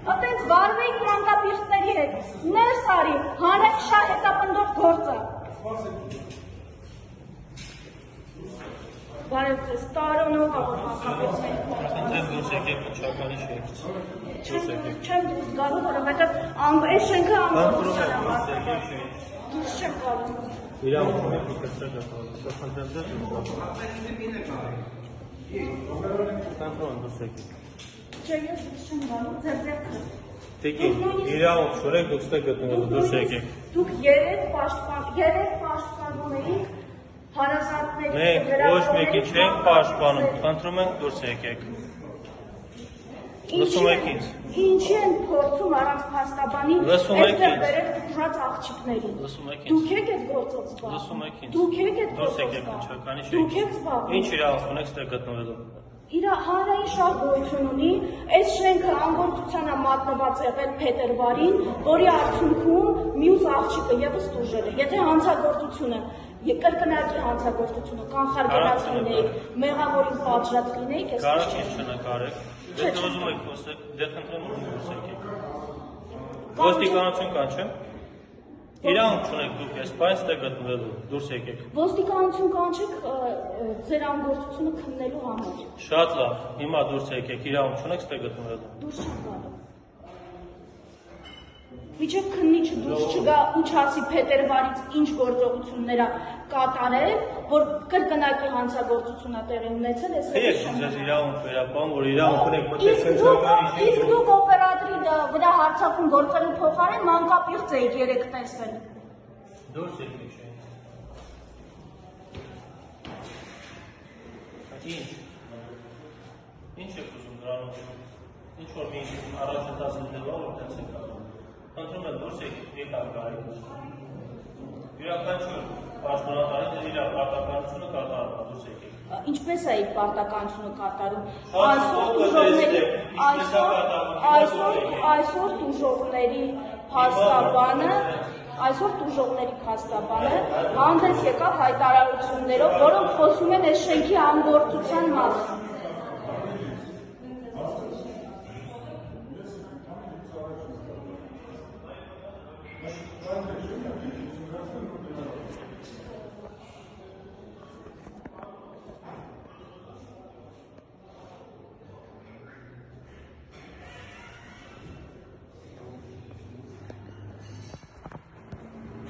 Այդպես վարվեիք մանկապիղծների հետ, ներս արի, հանեք շահ հետապնդող գործը։ Բարև ձեզ, տարոնով ավոր մանկապիղծների Չեմ դուրս գալու, որովհետև այս շենքը անգործության է մարտակացել։ Դուրս չեմ գալու։ Չէ, ես դուրս չեմ գալու, ձեր ձեռքը։ Տիկին, իրավունք չունեք, դուք ստե գտնվելու, դուրս եկեք։ Դուք երեք պաշտպանում էիք հարազատների Մենք ոչ մեկի չենք պաշտպանում, խնդրում ենք դուրս եկեք։ Լսում եք ինձ։ Ինչի են փորձում առանց փաստաբանի այստեղ բերել ուժած աղջիկներին։ Դուք եք այդ գործով զբաղվում։ Լսում եք ինձ։ Դուք եք այդ Դուրս գործով եկեք միջականի Դուք եք շենքից։ զբաղվում։ Ինչ իրավունք ունեք ստե գտնվելու։ Իր հանրային շատ գոյություն ունի, այս շենքը անգործության է մատնված եղել փետրվարին, որի արդյունքում մյուս աղջիկը ևս տուժել է։ Եթե հանցագործությունը, կրկնակի հանցագործությունը կանխարգելած լինեիք, մեղավորին պատժած լինեիք, ես Կարող ինչ չնկարեք։ Դե ուզում եք խոսեք, դե խնդրեմ դուրս եկեք։ Ոստիկանություն կան, չէ՞։ Իրավունք չունեք դուք այս բանը ստե գտնվելու, դուրս եկեք։ Ոստիկանություն կանչեք ձեր անգործությունը քննելու համար։ Շատ լավ, հիմա դուրս եկեք, իրավունք չունեք ստե գտնվելու։ Դուրս չեմ գալու։ Միջև քննիչը դուրս չգա ու չասի փետրվարից ինչ գործողություններ ա կատարել, որ կրկնակի հանցագործություն ա տեղի ունեցել, ես Եք ձեզ իրավունք վերապահում, որ իրավունք ունեք մտածել Իսկ դուք օպերատորի վրա հարձակում գործելու փոխարեն մանկապիղծ էիք երեք տեսել։ Դուրս եկեք շենք։ Ինչ եք ուզում դրանով։ Ինչ որ մի առաջատած դեպքով որ տենց եք անում։ Խնդրում եմ դուրս եկեք, եկան կարիք։ Յուրաքանչյուր պաշտոնատարի իր պարտականությունը կատարում, դուրս եկեք։ Ինչպես էիք պարտականությունը կատարում։ Այսօր տուժողների փաստաբանը հանդես եկավ հայտարարություններով, որոնք խոսում են այս շենքի անգործության մասին։